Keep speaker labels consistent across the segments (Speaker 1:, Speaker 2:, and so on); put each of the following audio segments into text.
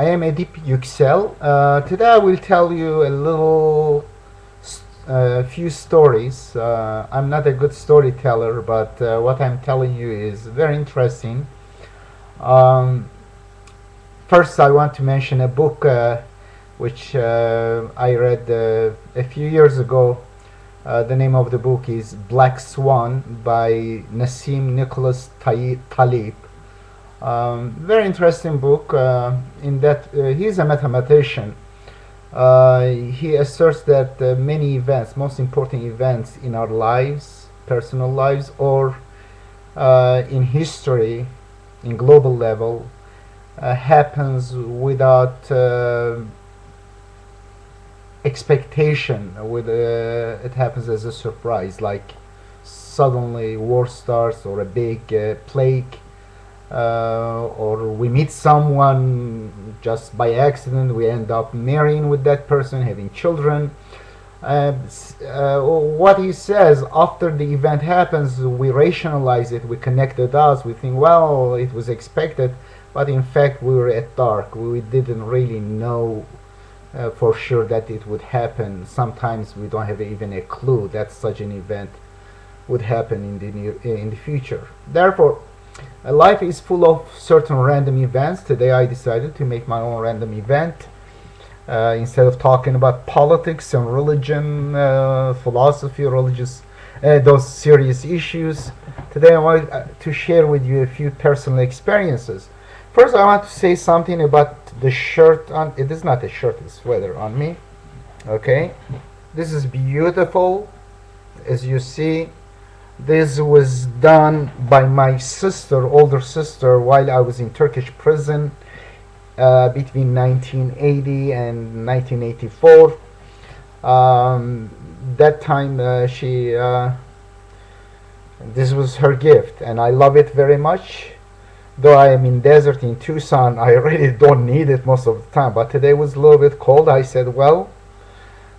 Speaker 1: I am Edip Yuksel. Today I will tell you few stories. I'm not a good storyteller, but what I'm telling you is very interesting. Um, First, I want to mention a book which I read a few years ago. The name of the book is Black Swan by Nassim Nicholas Taleb. Very interesting book in that he's a mathematician. He asserts that many events, most important events in our lives, personal lives, or in history, in global level, happens without expectation. It happens as a surprise, like suddenly war starts, or a big plague, or we meet someone just by accident, we end up marrying with that person, having children. What he says, after the event happens, we rationalize it, we connect the dots, we think, well, it was expected, but in fact we were at dark. We didn't really know for sure that it would happen. Sometimes we don't have even a clue that such an event would happen in the future. Therefore, life is full of certain random events. Today I decided to make my own random event. Instead of talking about politics and religion, philosophy, those serious issues, today I want to share with you a few personal experiences. First, I want to say something about the shirt on. It is not a shirt, it's a sweater on me. Okay, this is beautiful. As you see, this was done by my sister, older sister, while I was in Turkish prison between 1980 and 1984. That time this was her gift, and I love it very much. Though I am in desert in Tucson, I really don't need it most of the time. But today was a little bit cold. I said, well,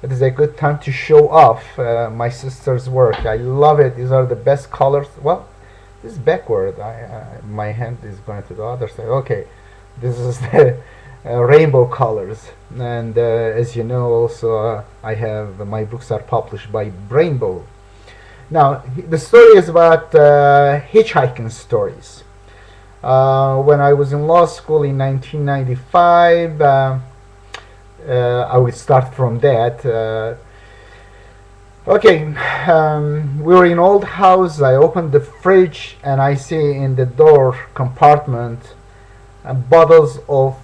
Speaker 1: it is a good time to show off my sister's work. I love it. These are the best colors. Well, this is backward. My hand is going to the other side. Okay, this is the rainbow colors. And as you know, also I have my books are published by Rainbow. Now, the story is about hitchhiking stories. When I was in law school in 1995, I will start from that. We were in old house. I opened the fridge and I see in the door compartment bottles of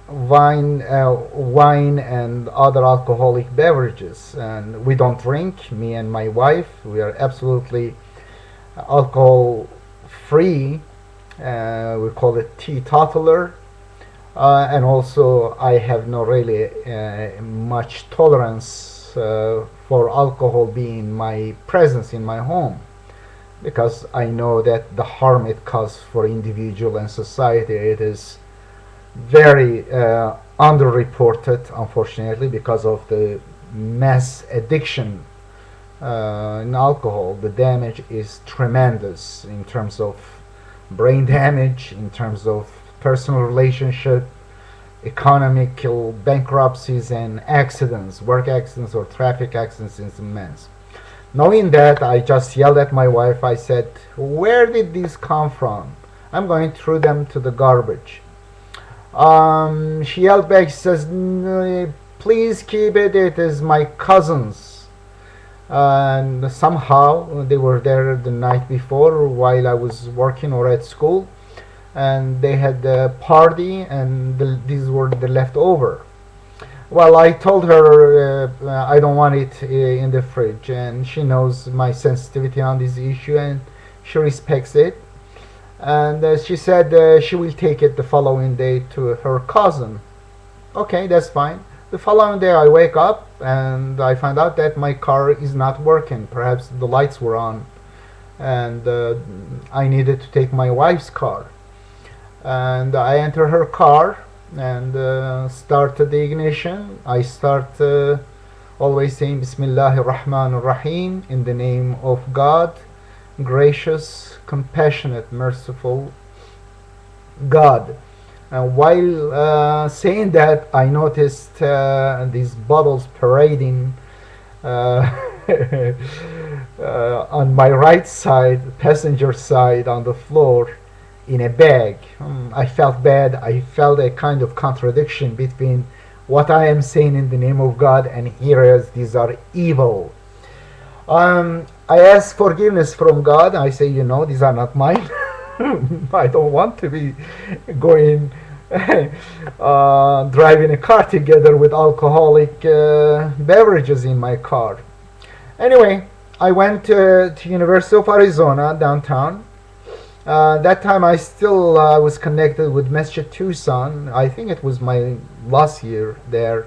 Speaker 1: wine and other alcoholic beverages. And we don't drink, me and my wife. We are absolutely alcohol free. We call it teetotaler. And also I have no really much tolerance for alcohol being my presence in my home, because I know that the harm it causes for individual and society, it is very underreported, unfortunately, because of the mass addiction in alcohol. The damage is tremendous in terms of brain damage, in terms of personal relationship, economical bankruptcies, and accidents, work accidents or traffic accidents is immense. Knowing that, I just yelled at my wife. I said, where did these come from? I'm going to throw them to the garbage. She yelled back. She says, please keep it. It is my cousin's. And somehow they were there the night before while I was working or at school. And they had a party, and these were the leftover. Well, I told her I don't want it in the fridge, and she knows my sensitivity on this issue, and she respects it. And she said she will take it the following day to her cousin. Okay, that's fine. The following day I wake up and I find out that my car is not working. Perhaps the lights were on, and I needed to take my wife's car. And I enter her car and start the ignition. I start always saying Bismillahir Rahmanir Rahim, in the name of God, gracious, compassionate, merciful God. And while saying that, I noticed these bottles parading uh, on my right side, passenger side, on the floor in a bag. I felt bad. I felt a kind of contradiction between what I am saying in the name of God and here as these are evil. I ask forgiveness from God. I say, these are not mine. I don't want to be going driving a car together with alcoholic beverages in my car. Anyway, I went to University of Arizona downtown. That time I still was connected with Masjid Tucson. I think it was my last year there.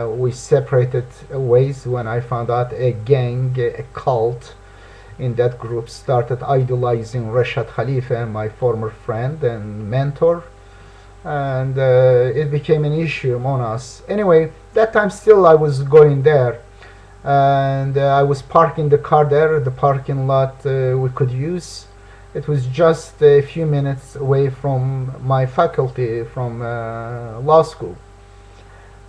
Speaker 1: We separated ways when I found out a gang, a cult in that group started idolizing Rashad Khalifa, my former friend and mentor, and it became an issue among us. Anyway, that time still I was going there, and I was parking the car there, the parking lot we could use. It was just a few minutes away from my faculty from law school.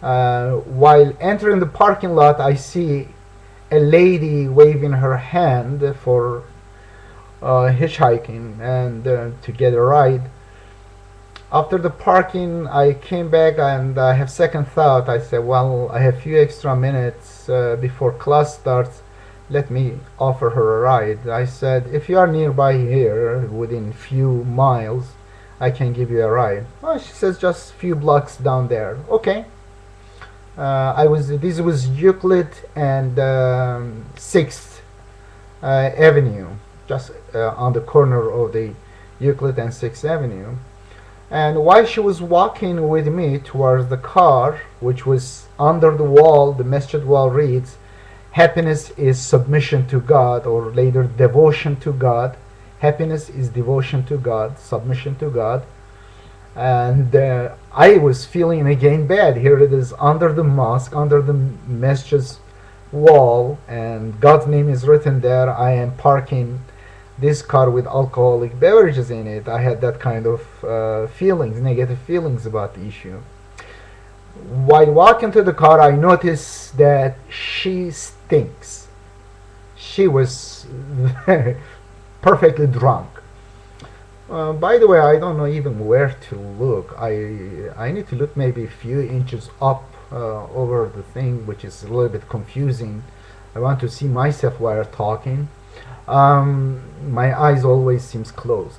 Speaker 1: While entering the parking lot, I see a lady waving her hand for hitchhiking and to get a ride. After the parking, I came back and I have second thought. I said, well, I have few extra minutes before class starts. Let me offer her a ride. I said, if you are nearby here, within few miles, I can give you a ride. Well, she says, just few blocks down there. Okay. This was Euclid and 6th Avenue, just on the corner of the Euclid and 6th Avenue. And while she was walking with me towards the car, which was under the wall, the masjid wall reads, happiness is submission to God, or later devotion to God. Happiness is devotion to God, submission to God. And I was feeling again bad. Here it is under the mosque, under the masjid's wall, and God's name is written there. I am parking this car with alcoholic beverages in it. I had that kind of feelings, negative feelings about the issue. While walking to the car, I noticed that she stinks. She was perfectly drunk. By the way, I don't know even where to look. I need to look maybe a few inches up over the thing, which is a little bit confusing. I want to see myself while talking. My eyes always seems closed.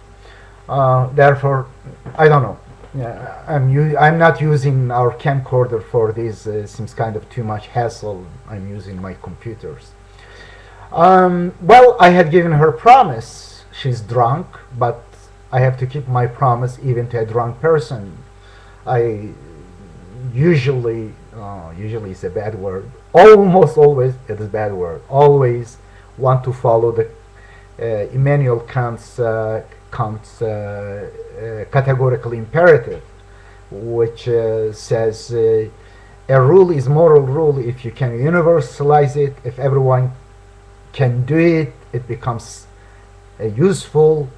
Speaker 1: Therefore, I don't know. Yeah, I'm not using our camcorder for this. Seems kind of too much hassle. I'm using my computers. Well, I had given her promise. She's drunk, but I have to keep my promise even to a drunk person. I usually is a bad word. Almost always it is a bad word. Always want to follow the Immanuel Kant's categorical imperative, which says a rule is moral rule if you can universalize it. If everyone can do it, it becomes useful,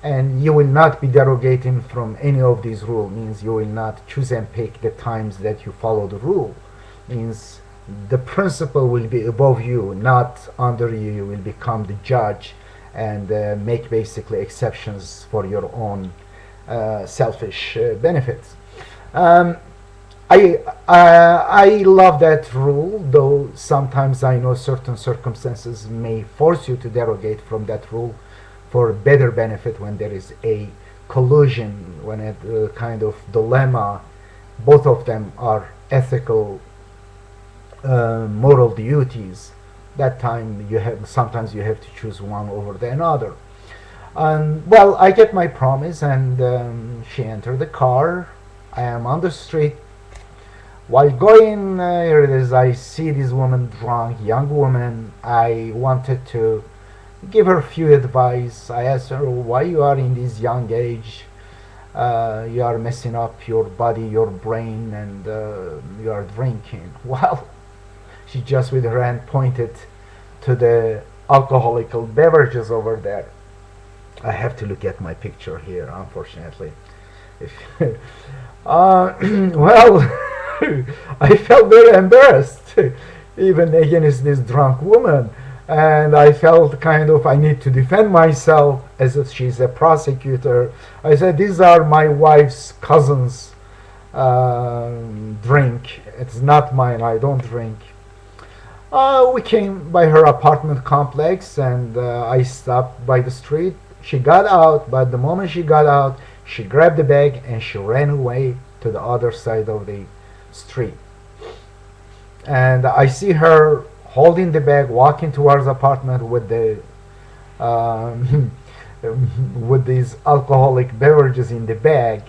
Speaker 1: and you will not be derogating from any of these rules. Means you will not choose and pick the times that you follow the rule. Means the principle will be above you, not under you. You will become the judge and make basically exceptions for your own selfish benefits. I love that rule, though sometimes I know certain circumstances may force you to derogate from that rule for better benefit when there is a collusion, when a kind of dilemma, both of them are ethical, moral duties. That time sometimes you have to choose one over the another. Well, I get my promise, and she entered the car. I am on the street. While going, here it is, I see this woman drunk, young woman. I wanted to give her a few advice. I asked her, why you are in this young age? You are messing up your body, your brain, and you are drinking. Well, she just with her hand pointed to the alcoholic beverages over there. I have to look at my picture here, unfortunately. Well, I felt very embarrassed, even against this drunk woman. And I felt kind of I need to defend myself as if she's a prosecutor. I said, these are my wife's cousins' drink. It's not mine. I don't drink. We came by her apartment complex and I stopped by the street. She got out, but the moment she got out, she grabbed the bag and she ran away to the other side of the street. And I see her holding the bag, walking towards the apartment with the with these alcoholic beverages in the bag.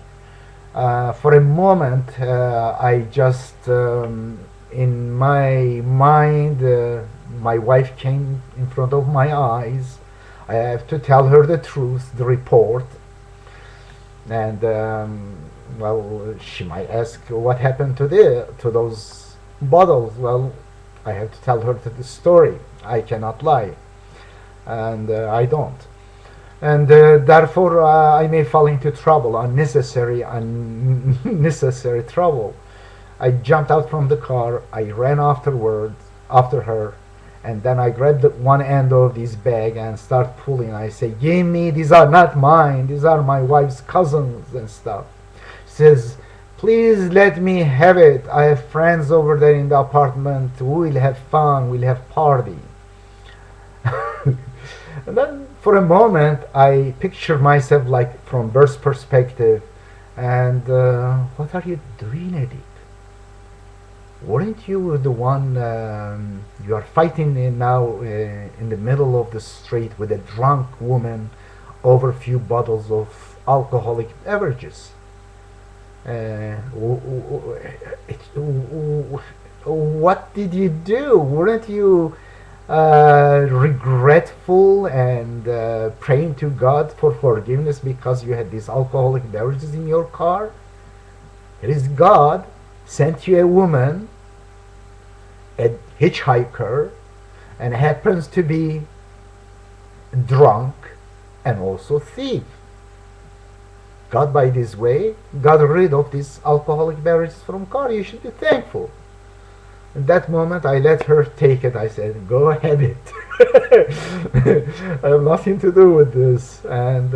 Speaker 1: For a moment, I just in my mind, my wife came in front of my eyes. I have to tell her the truth, the report, and well, she might ask what happened to those bottles. Well, I have to tell her the story. I cannot lie, and I don't. And therefore, I may fall into trouble, unnecessary trouble. I jumped out from the car. I ran after her, and then I grabbed one end of this bag and start pulling. I say, "Give me! These are not mine. These are my wife's cousins and stuff." She says, "Please let me have it. I have friends over there in the apartment. We'll have fun. We'll have party." And then for a moment, I picture myself like from bird's perspective, and what are you doing, Edip? Weren't you the one you are fighting now in the middle of the street with a drunk woman over a few bottles of alcoholic beverages? What did you do? Weren't you regretful and praying to God for forgiveness because you had these alcoholic beverages in your car? It is God sent you a woman, a hitchhiker, and happens to be drunk and also thief. God, by this way, got rid of these alcoholic beverages from car. You should be thankful. In that moment, I let her take it. I said, "Go ahead it." I have nothing to do with this. And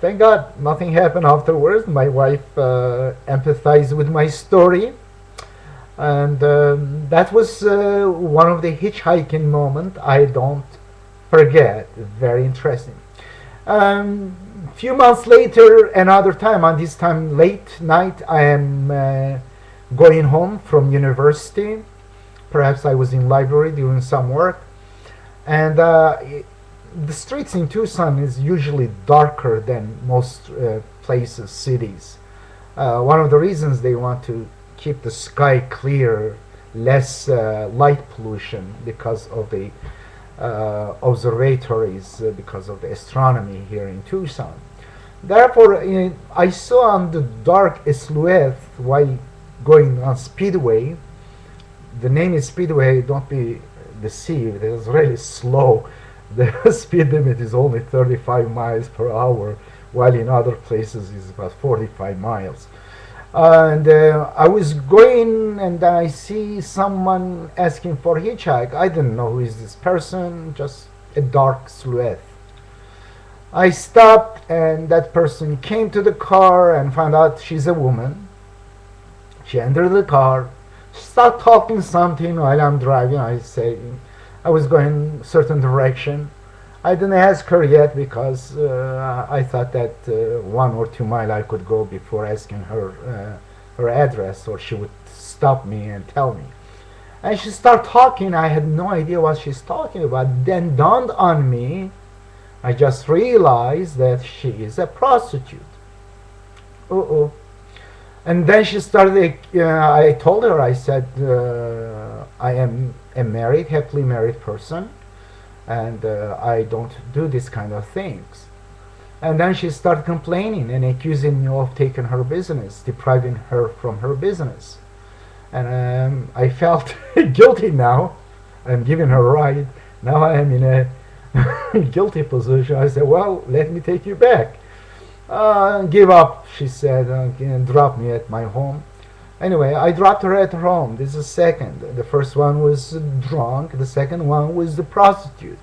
Speaker 1: thank God, nothing happened afterwards. My wife empathized with my story. And that was one of the hitchhiking moments I don't forget. Very interesting. Few months later, another time, on this time late night, I am going home from university. Perhaps I was in library doing some work, and the streets in Tucson is usually darker than most places, cities. One of the reasons they want to keep the sky clear, less light pollution because of the observatories, because of the astronomy here in Tucson. Therefore, I saw on the dark silhouette while going on Speedway. The name is Speedway, don't be deceived, it's really slow. The speed limit is only 35 miles per hour, while in other places it's about 45 miles. And I was going and I see someone asking for hitchhike. I didn't know who is this person, just a dark silhouette. I stopped and that person came to the car and found out she's a woman. She entered the car, start talking something while I'm driving. I say I was going a certain direction. I didn't ask her yet because I thought that 1 or 2 miles I could go before asking her her address, or she would stop me and tell me. And she started talking. I had no idea what she's talking about. Then dawned on me, I just realized that she is a prostitute. Uh-oh. And then she started, I told her, I said, I am a married, happily married person, and I don't do this kind of things. And then she started complaining and accusing me of taking her business, depriving her from her business. And I felt guilty now. I'm giving her a ride. Now I am in a guilty position. I said, well, let me take you back. Give up, she said, and drop me at my home. Anyway, I dropped her at her home. This is second. The first one was drunk. The second one was the prostitute.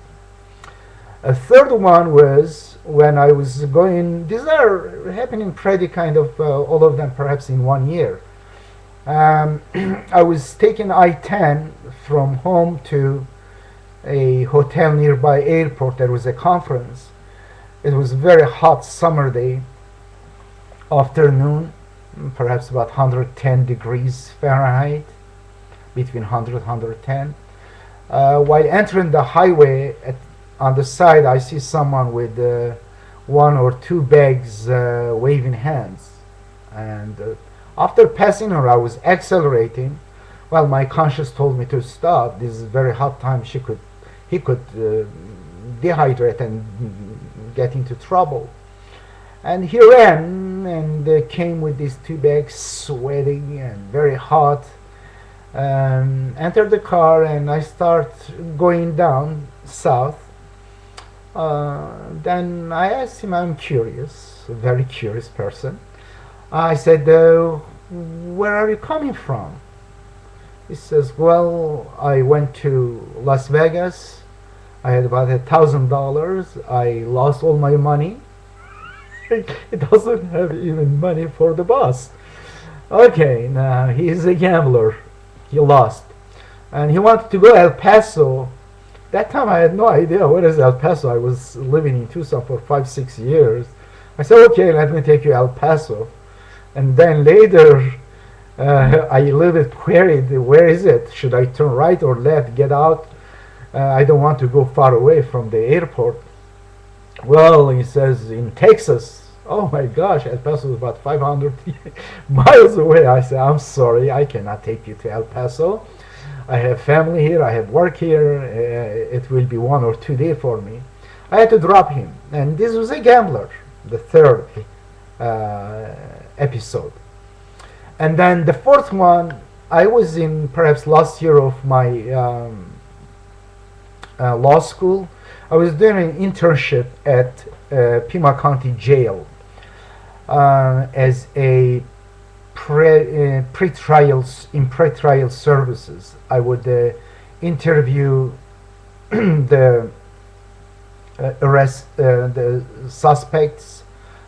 Speaker 1: A third one was when I was going. These are happening pretty kind of all of them perhaps in 1 year. I was taking I-10 from home to a hotel nearby airport. There was a conference. It was a very hot summer day, afternoon, perhaps about 110 degrees Fahrenheit, between 100 and 110. While entering the highway, on the side I see someone with one or two bags waving hands. And after passing her, I was accelerating. Well, my conscience told me to stop. This is a very hot time. He could dehydrate and get into trouble. And he ran and came with these two bags, sweating and very hot. Entered the car and I start going down south. Then I asked him, I'm curious, a very curious person. I said, where are you coming from? He says, well, I went to Las Vegas. I had about $1,000. I lost all my money. He doesn't have even money for the bus. Okay, now he's a gambler. He lost. And he wanted to go to El Paso. That time I had no idea where is El Paso. I was living in Tucson for 5-6 years. I said, okay, let me take you to El Paso. And then later, I a little bit queried, where is it? Should I turn right or left, get out? I don't want to go far away from the airport. Well, he says, in Texas. Oh my gosh, El Paso is about 500 miles away. I said, I'm sorry, I cannot take you to El Paso. I have family here, I have work here. It will be 1 or 2 days for me. I had to drop him. And this was a gambler, the third episode. And then the fourth one, I was in perhaps last year of my law school. I was doing an internship at Pima County Jail as a pretrial services. I would interview the the suspects,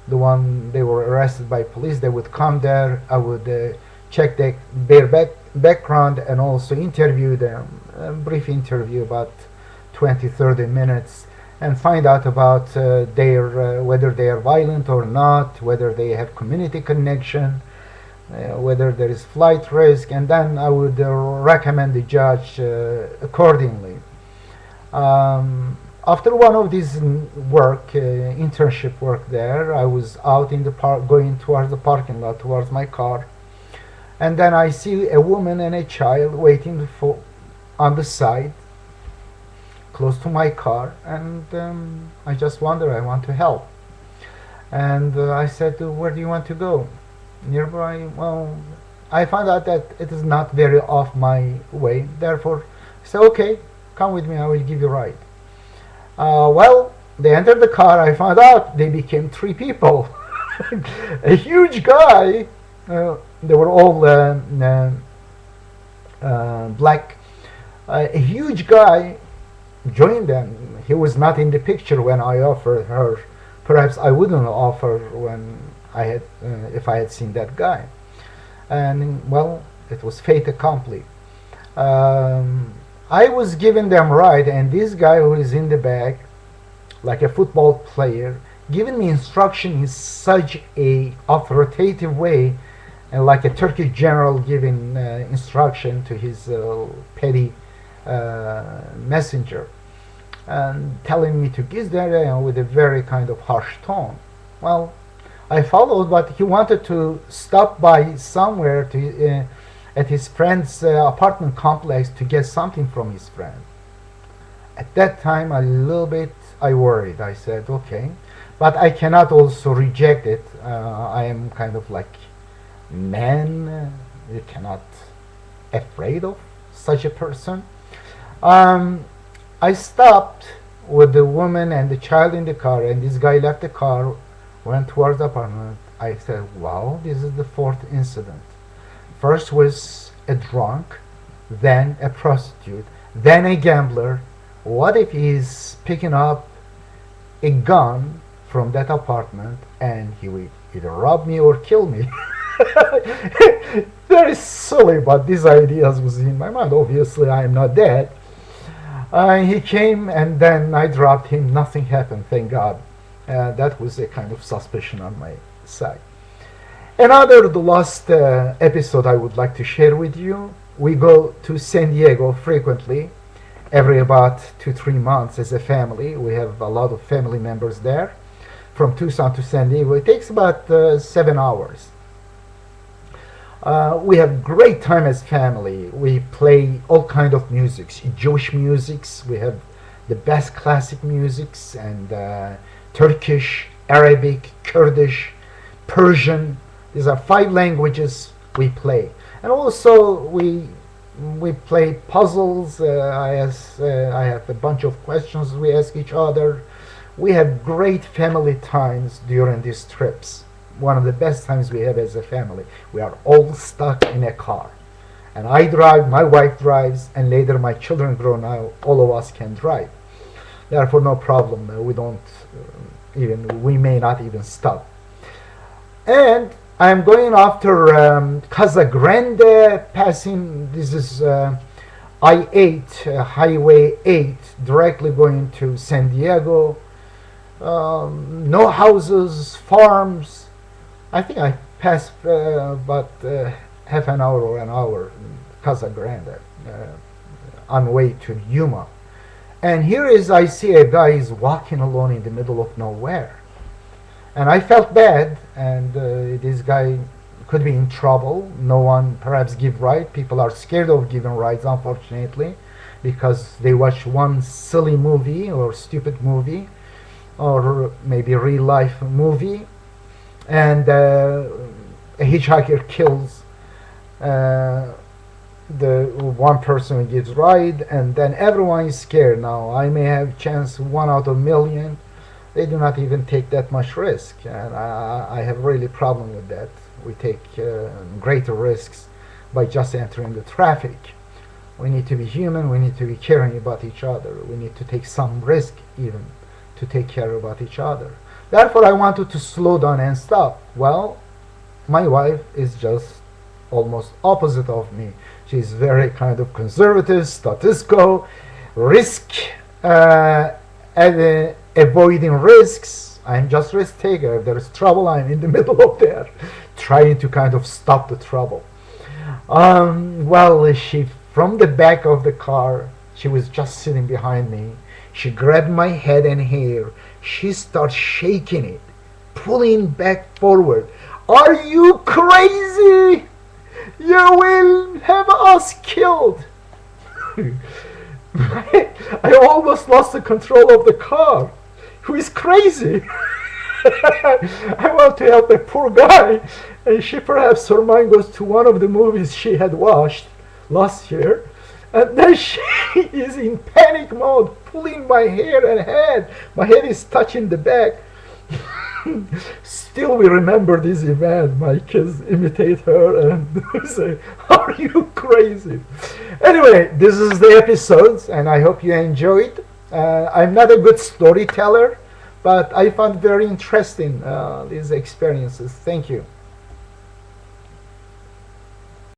Speaker 1: the one they were arrested by police. They would come there. I would check their background and also interview them, a brief interview about 20-30 minutes, and find out about their whether they are violent or not, whether they have community connection, whether there is flight risk, and then I would recommend the judge accordingly. After one of these internship work there, I was out in the park, going towards the parking lot, towards my car, and then I see a woman and a child waiting on the side, close to my car, and I just wonder, I want to help. And I said, where do you want to go? Nearby? Well, I found out that it is not very off my way, therefore I said, okay, come with me, I will give you a ride. Well, they entered the car. I found out they became 3 people. A huge guy. They were all black. A huge guy joined them. He was not in the picture when I offered her. Perhaps I wouldn't offer when I had, if I had seen that guy. And well, it was fait accompli. I was giving them a ride, and this guy who is in the back, like a football player, giving me instruction in such a authoritative way, and like a Turkish general giving instruction to his petty messenger, and telling me to get there with a very kind of harsh tone. Well, I followed, but he wanted to stop by somewhere to at his friend's apartment complex to get something from his friend. At that time, a little bit I worried. I said, okay, but I cannot also reject it. I am kind of like man. You cannot afraid of such a person. I stopped with the woman and the child in the car, and this guy left the car. Went towards the apartment. I said, wow, this is the fourth incident. First was a drunk, then a prostitute, then a gambler. What if he's picking up a gun from that apartment and he will either rob me or kill me? Very silly, but these ideas was in my mind. Obviously, I am not dead. He came and then I dropped him. Nothing happened, thank God. That was a kind of suspicion on my side. Another, the last episode I would like to share with you. We go to San Diego frequently, every about 2-3 months as a family. We have a lot of family members there. From Tucson to San Diego, it takes about 7 hours. We have great time as family. We play all kind of musics, Jewish musics. We have the best classic musics and Turkish, Arabic, Kurdish, Persian. These are 5 languages we play, and also we play puzzles. I have a bunch of questions we ask each other. We have great family times during these trips. One of the best times we have as a family. We are all stuck in a car, and I drive, my wife drives, and later my children grow now. All of us can drive. Therefore, no problem. We may not even stop. And I'm going after Casa Grande, passing, this is I-8, Highway 8, directly going to San Diego. No houses, farms. I think I passed about half an hour or an hour in Casa Grande, on way to Yuma. And here is, I see a guy is walking alone in the middle of nowhere. And I felt bad, and this guy could be in trouble. No one perhaps give ride. People are scared of giving rides, unfortunately, because they watch one silly movie or stupid movie, or maybe real life movie, and a hitchhiker kills the one person who gives ride, and then everyone is scared. Now I may have chance 1 out of a million. They do not even take that much risk, and I have really problem with that. We take greater risks by just entering the traffic. We need to be human. We need to be caring about each other. We need to take some risk even to take care about each other. Therefore, I wanted to slow down and stop. Well, my wife is just almost opposite of me. She's very kind of conservative, status quo, risk, avoiding risks. I'm just risk taker. If there is trouble, I'm in the middle of there, trying to kind of stop the trouble. Well, she, from the back of the car, she was just sitting behind me. She grabbed my head and hair. She starts shaking it, pulling back forward. Are you crazy? You will have us killed. I almost lost the control of the car. Who is crazy? I want to help a poor guy, and she perhaps her mind goes to one of the movies she had watched last year, and then she is in panic mode, pulling my hair and head. My head is touching the back. Still, we remember this event. My kids imitate her and say, "Are you crazy?" Anyway, this is the episode, and I hope you enjoyed. I'm not a good storyteller, but I found very interesting these experiences. Thank you.